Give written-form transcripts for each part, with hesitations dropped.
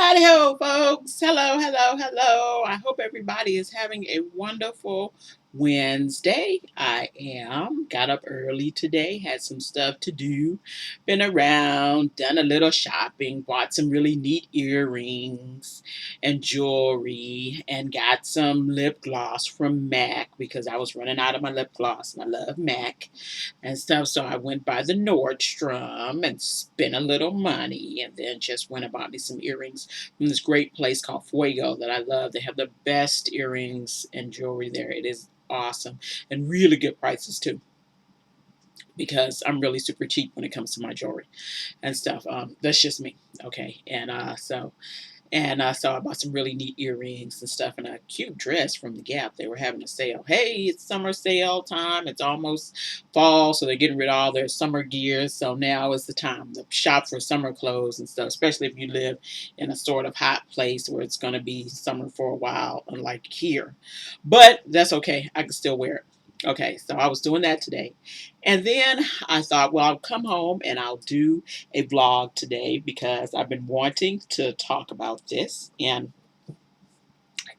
Howdy ho, folks. Hello, hello, hello. I hope everybody is having a wonderful Wednesday. I am. Got up early today, had some stuff to do, been around, done a little shopping, bought some really neat earrings and jewelry, and got some lip gloss from MAC because I was running out of my lip gloss and I love MAC and stuff. So I went by the Nordstrom and spent a little money and then just went and bought me some earrings from this great place called Fuego that I love. They have the best earrings and jewelry there. It is awesome and really good prices too because I'm really super cheap when it comes to my jewelry and stuff. That's just me. Okay. So I bought some really neat earrings and stuff and a cute dress from the Gap. They were having a sale. Hey, it's summer sale time. It's almost fall, so they're getting rid of all their summer gear. So now is the time to shop for summer clothes and stuff, especially if you live in a sort of hot place where it's going to be summer for a while, unlike here. But that's okay. I can still wear it. Okay, so I was doing that today. And then I thought, well, I'll come home and I'll do a vlog today because I've been wanting to talk about this and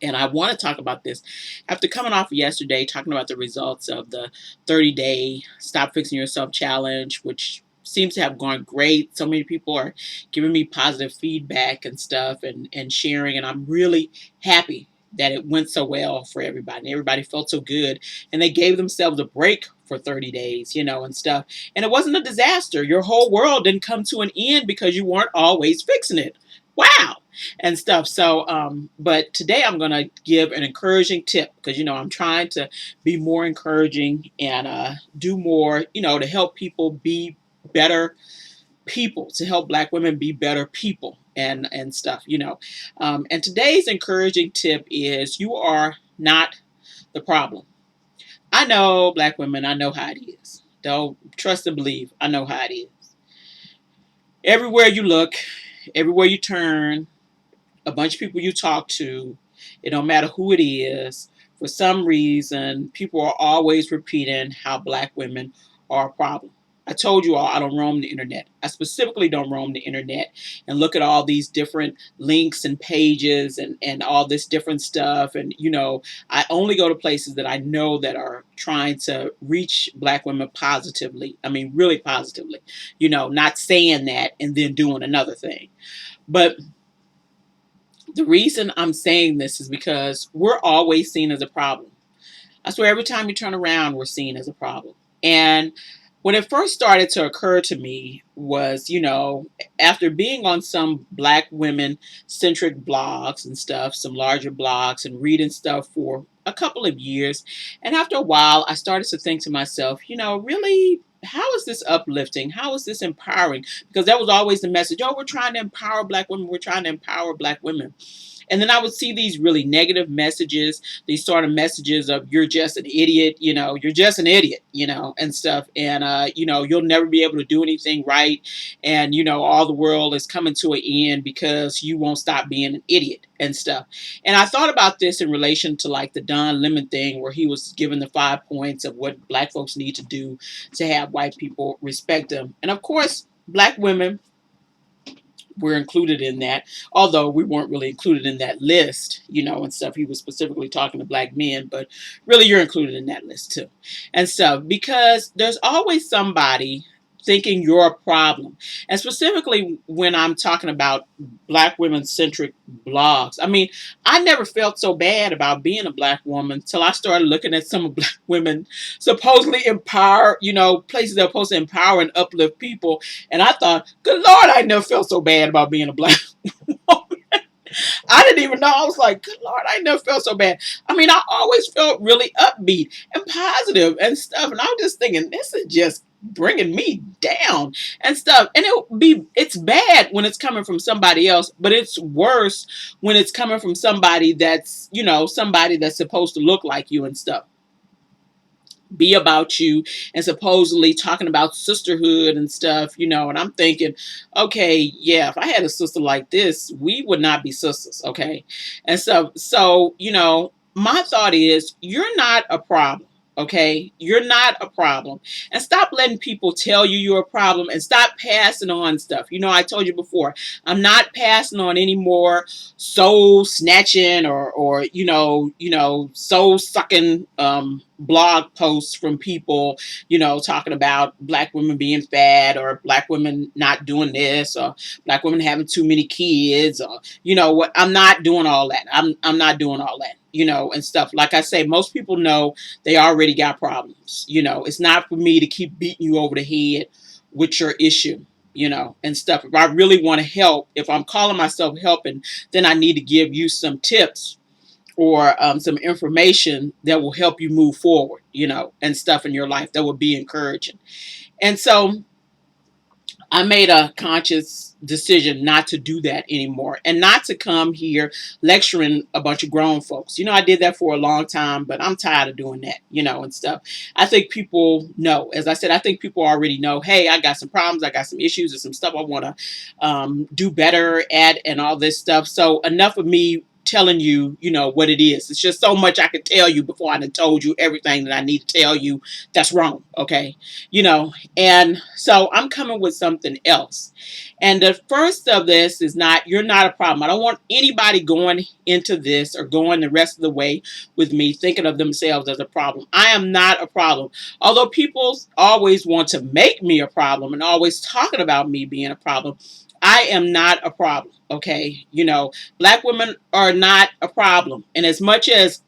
I want to talk about this after coming off yesterday talking about the results of the 30-day Stop Fixing Yourself challenge, which seems to have gone great. So many people are giving me positive feedback and stuff and sharing, and I'm really happy that it went so well for everybody. And everybody felt so good, and they gave themselves a break for 30 days, and stuff. And it wasn't a disaster. Your whole world didn't come to an end because you weren't always fixing it. Wow. And stuff. So, but today I'm going to give an encouraging tip because, I'm trying to be more encouraging and do more, to help people be better people, to help Black women be better people and stuff, And today's encouraging tip is you are not the problem. I know Black women, I know how it is. Don't trust and believe. I know how it is. Everywhere you look, everywhere you turn, a bunch of people you talk to, it don't matter who it is, for some reason, people are always repeating how Black women are a problem. I told you all I don't roam the internet. I specifically don't roam the internet and look at all these different links and pages and all this different stuff. And, I only go to places that I know that are trying to reach Black women positively. I mean, really positively, not saying that and then doing another thing. But the reason I'm saying this is because we're always seen as a problem. I swear every time you turn around, we're seen as a problem. And when it first started to occur to me was, after being on some Black women centric blogs and stuff, some larger blogs and reading stuff for a couple of years. And after a while, I started to think to myself, really, how is this uplifting? How is this empowering? Because that was always the message. Oh, we're trying to empower Black women. We're trying to empower Black women. And then I would see these really negative messages, these sort of messages of you're just an idiot, you're just an idiot, and stuff. And, you'll never be able to do anything right. And, all the world is coming to an end because you won't stop being an idiot and stuff. And I thought about this in relation to like the Don Lemon thing where he was given the 5 points of what Black folks need to do to have white people respect them. And of course, Black women were included in that, although we weren't really included in that list, and stuff. He was specifically talking to Black men, but really you're included in that list too. And stuff, because there's always somebody thinking you're a problem. And specifically when I'm talking about Black women centric blogs. I mean, I never felt so bad about being a Black woman till I started looking at some of Black women supposedly empower, places that are supposed to empower and uplift people. And I thought, good Lord, I never felt so bad about being a Black woman. I didn't even know. I was like, good Lord, I never felt so bad. I mean, I always felt really upbeat and positive and stuff. And I was just thinking, this is just bringing me down and stuff. And it's bad when it's coming from somebody else, but it's worse when it's coming from somebody that's, somebody that's supposed to look like you and stuff, be about you, and supposedly talking about sisterhood and stuff, and I'm thinking, okay, yeah, if I had a sister like this, we would not be sisters, okay? And so, my thought is, you're not a problem. Okay, you're not a problem. And stop letting people tell you you're a problem, and stop passing on stuff. I told you before, I'm not passing on any more soul snatching or soul sucking blog posts from people, talking about black women being fat, or black women not doing this, or black women having too many kids, or what. I'm not doing all that. I'm not doing all that, and stuff. Like I say, most people know they already got problems. It's not for me to keep beating you over the head with your issue, and stuff. If I really want to help, if I'm calling myself helping, then I need to give you some tips or some information that will help you move forward, and stuff in your life that will be encouraging. And so I made a conscious decision not to do that anymore, and not to come here lecturing a bunch of grown folks. I did that for a long time, but I'm tired of doing that, and stuff. I think people know, as I said, I think people already know, hey, I got some problems, I got some issues, and some stuff I want to do better at, and all this stuff. So enough of me telling you, what it is. It's just so much I could tell you before I done told you everything that I need to tell you that's wrong. Okay. And so I'm coming with something else. And the first of this is not, you're not a problem. I don't want anybody going into this or going the rest of the way with me thinking of themselves as a problem. I am not a problem. Although people always want to make me a problem and always talking about me being a problem, I am not a problem. Okay. Black women are not a problem. And as much as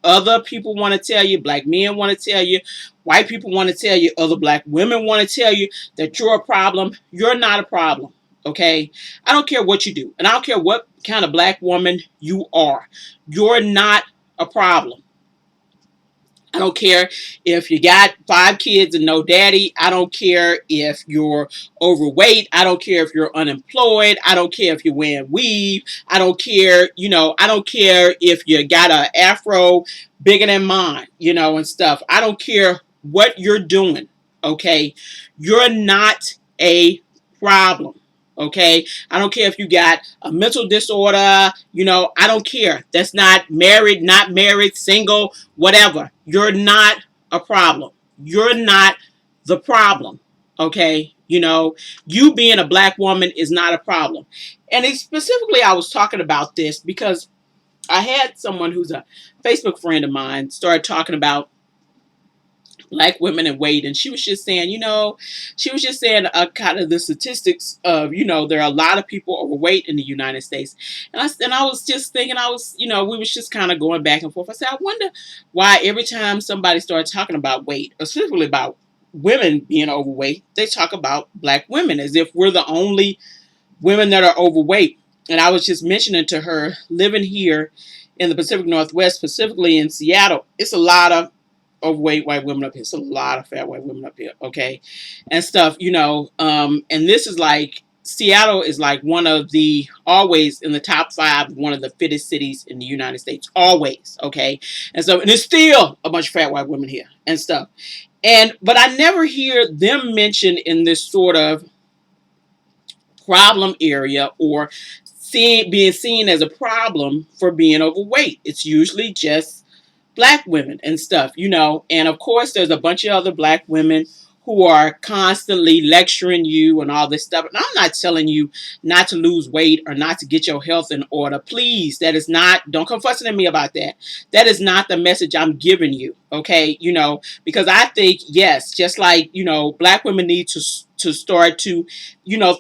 other people want to tell you, black men want to tell you, white people want to tell you, other black women want to tell you that you're a problem, you're not a problem. Okay. I don't care what you do. And I don't care what kind of black woman you are. You're not a problem. I don't care if you got 5 kids and no daddy. I don't care if you're overweight. I don't care if you're unemployed. I don't care if you're wearing weave. I don't care, I don't care if you got an afro bigger than mine, and stuff. I don't care what you're doing. Okay. You're not a problem. Okay. I don't care if you got a mental disorder, I don't care. That's not married, single, whatever. You're not a problem. You're not the problem. Okay. You being a black woman is not a problem. And specifically, I was talking about this because I had someone who's a Facebook friend of mine started talking about black women and weight, and she was just saying, kind of the statistics of, there are a lot of people overweight in the United States. And I was just thinking, we was just kind of going back and forth. I said, I wonder why every time somebody starts talking about weight, or specifically about women being overweight, they talk about black women as if we're the only women that are overweight. And I was just mentioning to her, living here in the Pacific Northwest, specifically in Seattle, it's a lot of overweight white women up here. It's a lot of fat white women up here, okay, and stuff, and this is like, Seattle is like one of the, always in the top 5, one of the fittest cities in the United States, always, okay, and there's still a bunch of fat white women here and stuff, but I never hear them mentioned in this sort of problem area, or being seen as a problem for being overweight. It's usually just black women and stuff, and of course there's a bunch of other black women who are constantly lecturing you and all this stuff. And I'm not telling you not to lose weight or not to get your health in order. Please, that is not, don't come fussing at me about that. That is not the message I'm giving you. Okay. Because I think, yes, just like, black women need to start to,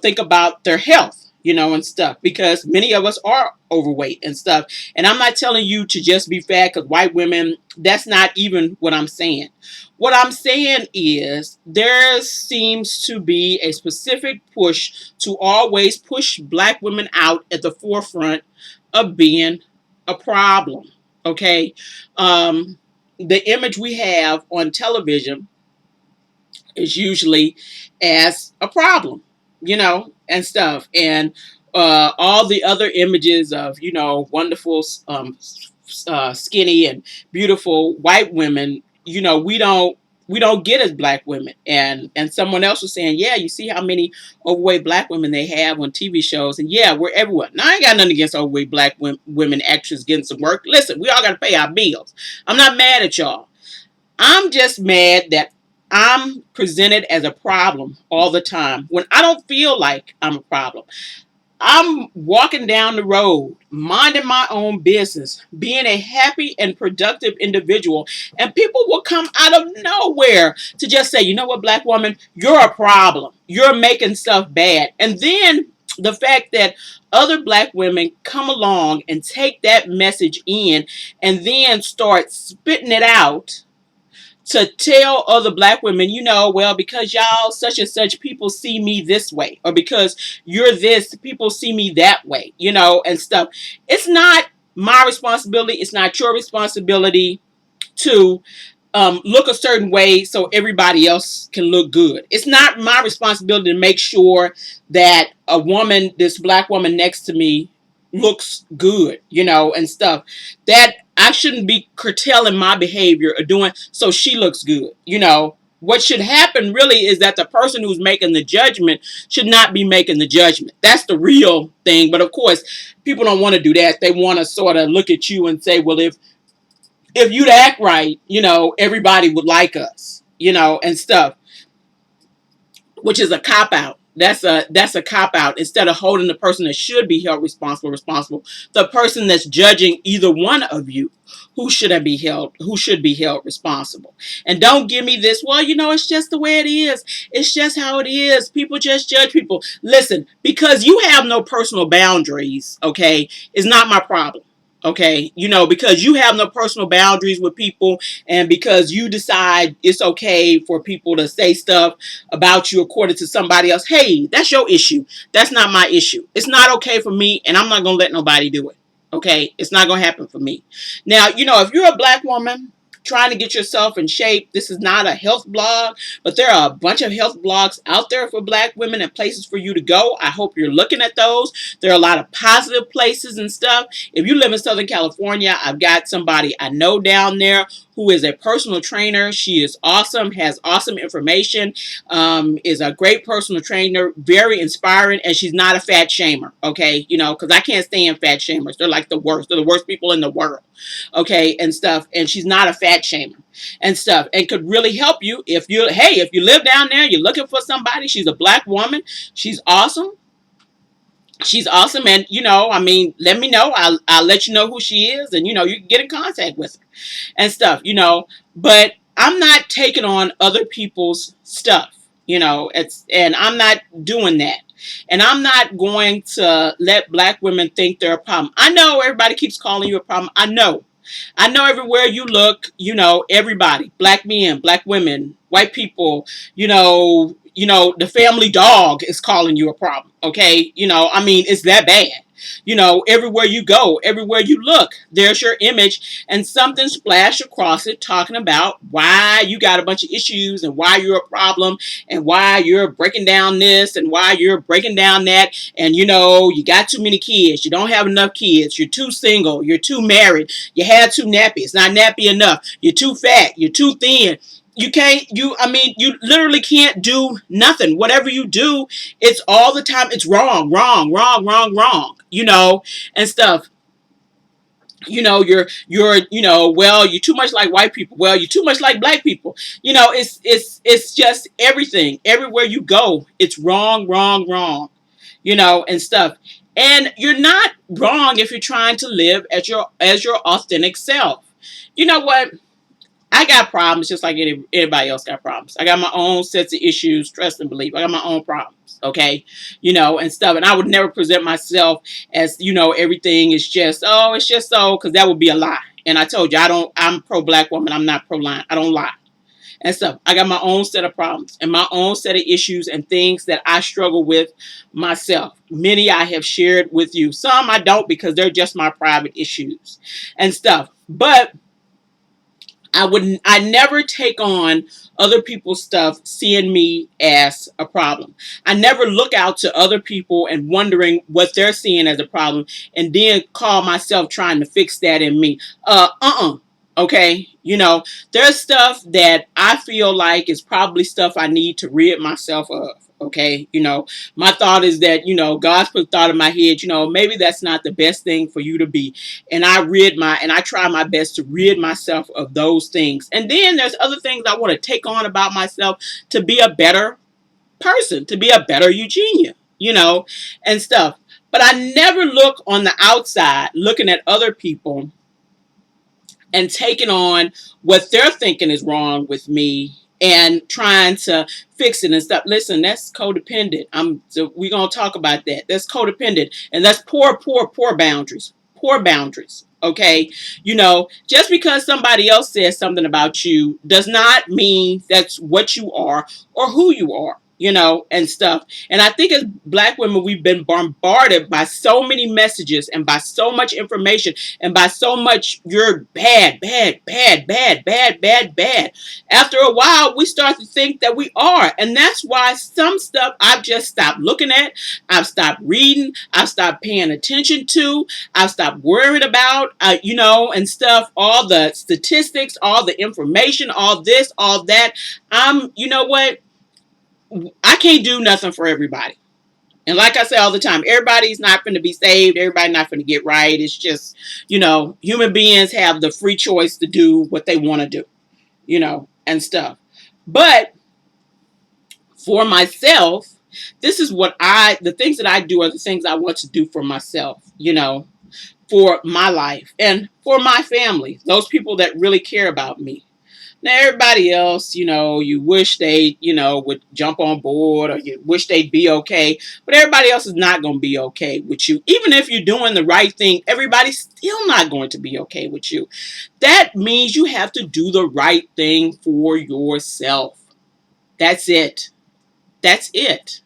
think about their health, and stuff, because many of us are overweight and stuff. And I'm not telling you to just be fat because white women, that's not even what I'm saying. What I'm saying is there seems to be a specific push to always push black women out at the forefront of being a problem. Okay. The image we have on television is usually as a problem, and stuff. And all the other images of, wonderful, skinny and beautiful white women, we don't get as black women. And someone else was saying, yeah, you see how many overweight black women they have on TV shows. And yeah, we're everywhere. Now, I ain't got nothing against overweight black women actors getting some work. Listen, we all got to pay our bills. I'm not mad at y'all. I'm just mad that I'm presented as a problem all the time when I don't feel like I'm a problem. I'm walking down the road, minding my own business, being a happy and productive individual, and people will come out of nowhere to just say, you know what, black woman, you're a problem. You're making stuff bad. And then the fact that other black women come along and take that message in and then start spitting it out to tell other black women, well, because y'all such and such, people see me this way, or because you're this, people see me that way, and stuff. It's not my responsibility. It's not your responsibility to look a certain way so everybody else can look good. It's not my responsibility to make sure that a woman, this black woman next to me, looks good, and stuff. That I shouldn't be curtailing my behavior or doing so she looks good, What should happen really is that the person who's making the judgment should not be making the judgment. That's the real thing. But of course, people don't want to do that. They want to sort of look at you and say, well, if you'd act right, everybody would like us, and stuff, which is a cop out. That's a cop out. Instead of holding the person that should be held responsible, the person that's judging either one of you, who should be held responsible. And don't give me this, well, it's just the way it is. It's just how it is. People just judge people. Listen, because you have no personal boundaries, okay, is not my problem. Okay, because you have no personal boundaries with people, and because you decide it's okay for people to say stuff about you according to somebody else, hey, that's your issue. That's not my issue. It's not okay for me, and I'm not going to let nobody do it. Okay, it's not going to happen for me. Now, if you're a black woman trying to get yourself in shape, this is not a health blog, but there are a bunch of health blogs out there for black women and places for you to go. I hope you're looking at those. There are a lot of positive places and stuff. If you live in Southern California, I've got somebody I know down there who is a personal trainer. She is awesome, has awesome information, is a great personal trainer, very inspiring, and she's not a fat shamer, okay? Because I can't stand fat shamers. They're like the worst. They're the worst people in the world, okay, and stuff. And she's not a fat shamer and stuff, and could really help you if you live down there, you're looking for somebody. She's a black woman. She's awesome. She's awesome, and let me know. I'll let you know who she is, and you can get in contact with her and stuff, but I'm not taking on other people's stuff, and I'm not doing that. And I'm not going to let black women think they're a problem. I know everybody keeps calling you a problem. I know everywhere you look, everybody, black men, black women, white people, the family dog is calling you a problem. Okay. It's that bad. Everywhere you go, everywhere you look, there's your image, and something splashed across it talking about why you got a bunch of issues and why you're a problem and why you're breaking down this and why you're breaking down that. And you got too many kids. You don't have enough kids. You're too single. You're too married. You had too nappy. It's not nappy enough. You're too fat. You're too thin. You literally can't do nothing. Whatever you do, it's all the time. It's wrong, wrong, wrong, wrong, wrong, and stuff. Well, you're too much like white people. Well, you're too much like black people. It's just everything. Everywhere you go, it's wrong, wrong, wrong, and stuff. And you're not wrong if you're trying to live as your authentic self. You know what? I got problems just like anybody else got problems. I got my own sets of issues, trust and belief. I got my own problems, okay? And stuff. And I would never present myself as, everything is just, oh, it's just so, because that would be a lie. And I told you, I'm pro-black woman. I'm not pro-line. I don't lie and stuff. I got my own set of problems and my own set of issues and things that I struggle with myself. Many I have shared with you. Some I don't because they're just my private issues and stuff. But I never take on other people's stuff seeing me as a problem. I never look out to other people and wondering what they're seeing as a problem and then call myself trying to fix that in me. Okay. There's stuff that I feel like is probably stuff I need to rid myself of. Okay. My thought is that, God's put thought in my head, maybe that's not the best thing for you to be. And I try my best to rid myself of those things. And then there's other things I want to take on about myself to be a better person, to be a better Eugenia, and stuff. But I never look on the outside, looking at other people and taking on what they're thinking is wrong with me and trying to fix it and stuff. Listen, that's codependent. So we're gonna talk about that. That's codependent, and that's poor boundaries. Poor boundaries. Okay, just because somebody else says something about you does not mean that's what you are or who you are. And stuff. And I think as Black women, we've been bombarded by so many messages and by so much information and by so much you're bad, bad, bad, bad, bad, bad, bad. After a while, we start to think that we are. And that's why some stuff I've just stopped looking at. I've stopped reading. I've stopped paying attention to. I've stopped worrying about, and stuff, all the statistics, all the information, all this, all that. You know what? I can't do nothing for everybody. And like I say all the time, everybody's not going to be saved. Everybody's not going to get right. It's just, human beings have the free choice to do what they want to do, and stuff. But for myself, this is the things that I do are the things I want to do for myself, for my life and for my family, those people that really care about me. Now, everybody else, you wish they, would jump on board or you wish they'd be okay. But everybody else is not going to be okay with you. Even if you're doing the right thing, everybody's still not going to be okay with you. That means you have to do the right thing for yourself. That's it. That's it.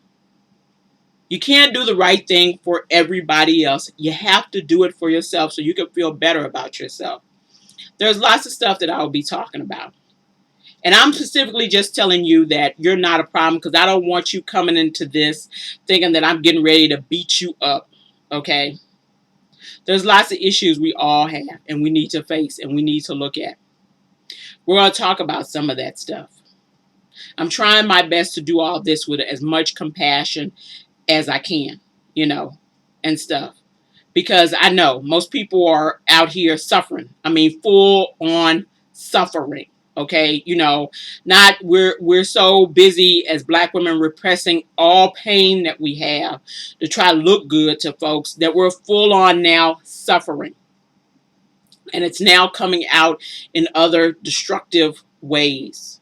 You can't do the right thing for everybody else. You have to do it for yourself so you can feel better about yourself. There's lots of stuff that I will be talking about. And I'm specifically just telling you that you're not a problem because I don't want you coming into this thinking that I'm getting ready to beat you up. Okay? There's lots of issues we all have and we need to face and we need to look at. We're going to talk about some of that stuff. I'm trying my best to do all this with as much compassion as I can, and stuff. Because I know most people are out here suffering. I mean, full on suffering. Okay, not we're so busy as Black women repressing all pain that we have to try to look good to folks that we're full on now suffering. And it's now coming out in other destructive ways.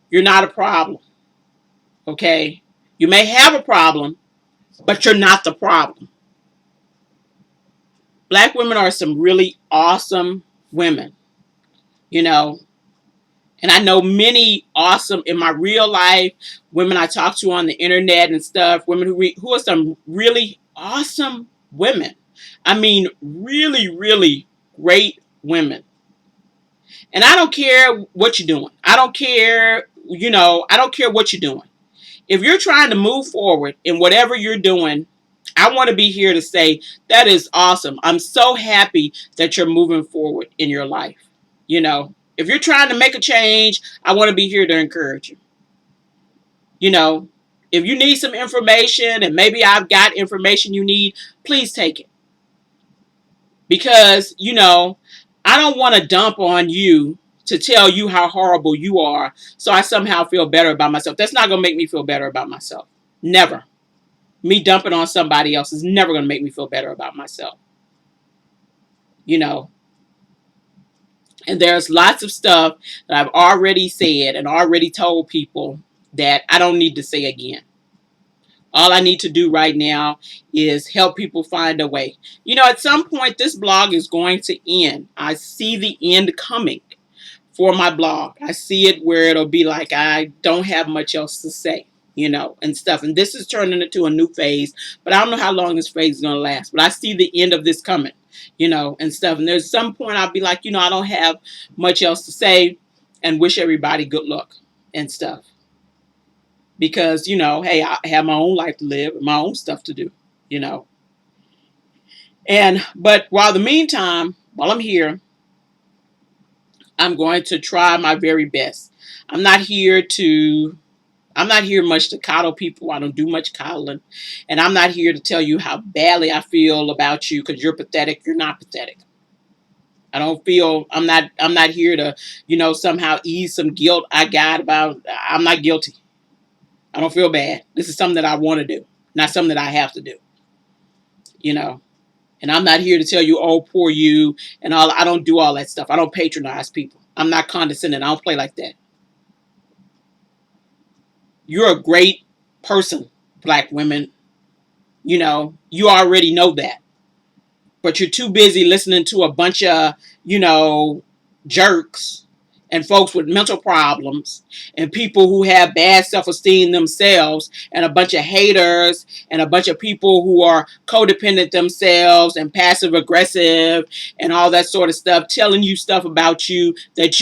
You're not a problem. Okay, you may have a problem, but you're not the problem. Black women are some really awesome women, and I know many awesome in my real life women I talk to on the internet and stuff, women who are some really awesome women. I mean, really, really great women. And I don't care what you're doing. I don't care, I don't care what you're doing. If you're trying to move forward in whatever you're doing, I want to be here to say that is awesome. I'm so happy that you're moving forward in your life. If you're trying to make a change, I want to be here to encourage you. If you need some information and maybe I've got information you need, please take it. Because, I don't want to dump on you to tell you how horrible you are so I somehow feel better about myself. That's not going to make me feel better about myself. Never. Me dumping on somebody else is never going to make me feel better about myself. And there's lots of stuff that I've already said and already told people that I don't need to say again. All I need to do right now is help people find a way. At some point, this blog is going to end. I see the end coming for my blog. I see it where it'll be like I don't have much else to say, and stuff. And this is turning into a new phase, but I don't know how long this phase is going to last. But I see the end of this coming, and stuff. And there's some point I'll be like, I don't have much else to say and wish everybody good luck and stuff. Because, hey, I have my own life to live and my own stuff to do, But while I'm here, I'm going to try my very best. I'm not here to I'm not here much to coddle people. I don't do much coddling. And I'm not here to tell you how badly I feel about you because you're pathetic. You're not pathetic. I don't feel I'm not here to, somehow ease some guilt I got about. I'm not guilty. I don't feel bad. This is something that I want to do, not something that I have to do, you know. And I'm not here to tell you, oh, poor you and all. I don't do all that stuff. I don't patronize people. I'm not condescending. I don't play like that. You're a great person, black women. You already know that. But you're too busy listening to a bunch of, jerks and folks with mental problems and people who have bad self-esteem themselves and a bunch of haters and a bunch of people who are codependent themselves and passive aggressive and all that sort of stuff telling you stuff about you that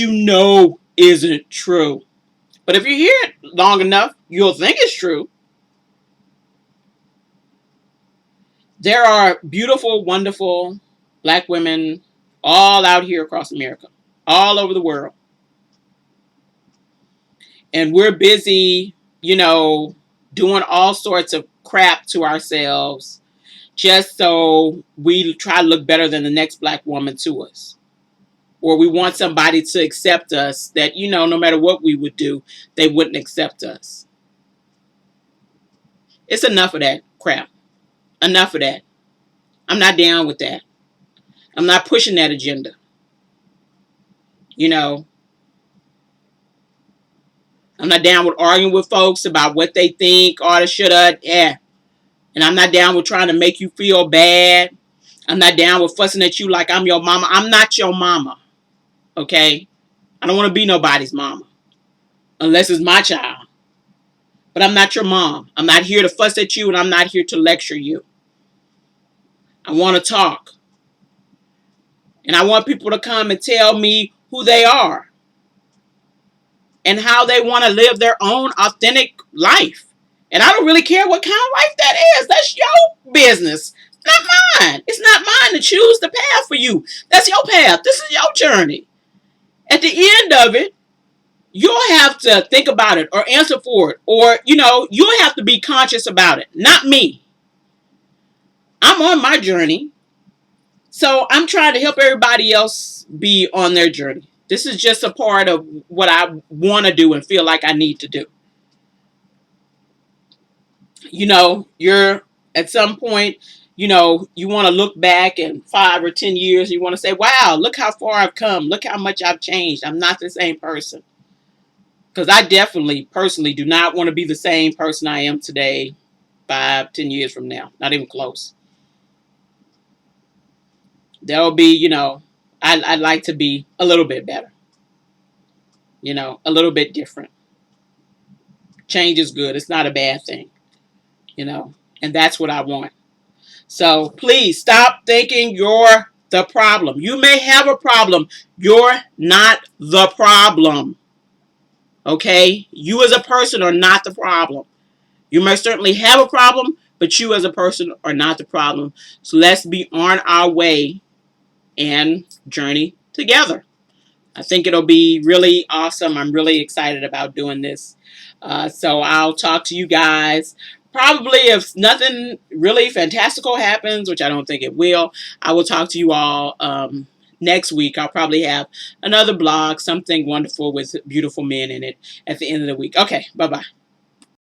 isn't true. But if you hear it long enough, you'll think it's true. There are beautiful, wonderful black women all out here across America, all over the world. And we're busy, doing all sorts of crap to ourselves just so we try to look better than the next black woman to us. Or we want somebody to accept us that, no matter what we would do, they wouldn't accept us. It's enough of that crap. Enough of that. I'm not down with that. I'm not pushing that agenda. I'm not down with arguing with folks about what they think, oughta, shoulda, yeah. And I'm not down with trying to make you feel bad. I'm not down with fussing at you like I'm your mama. I'm not your mama. Okay? I don't want to be nobody's mama. Unless it's my child. But I'm not your mom. I'm not here to fuss at you and I'm not here to lecture you. I want to talk. And I want people to come and tell me who they are. And how they want to live their own authentic life. And I don't really care what kind of life that is. That's your business. Not mine. It's not mine to choose the path for you. That's your path. This is your journey. At the end of it, you'll have to think about it or answer for it. Or, you'll have to be conscious about it. Not me. I'm on my journey. So I'm trying to help everybody else be on their journey. This is just a part of what I want to do and feel like I need to do. You're at some point, you want to look back in 5 or 10 years. You want to say, wow, look how far I've come. Look how much I've changed. I'm not the same person. Because I definitely, personally, do not want to be the same person I am today 5, 10 years from now. Not even close. There'll be, I'd like to be a little bit better. A little bit different. Change is good. It's not a bad thing. And that's what I want. So please stop thinking you're the problem. You may have a problem. You're not the problem. Okay? You as a person are not the problem. You may certainly have a problem, but you as a person are not the problem. So let's be on our way and journey together. I think it'll be really awesome. I'm really excited about doing this. So I'll talk to you guys. Probably if nothing really fantastical happens, which I don't think it will, I will talk to you all next week. I'll probably have another blog, something wonderful with beautiful men in it at the end of the week. Okay, bye-bye.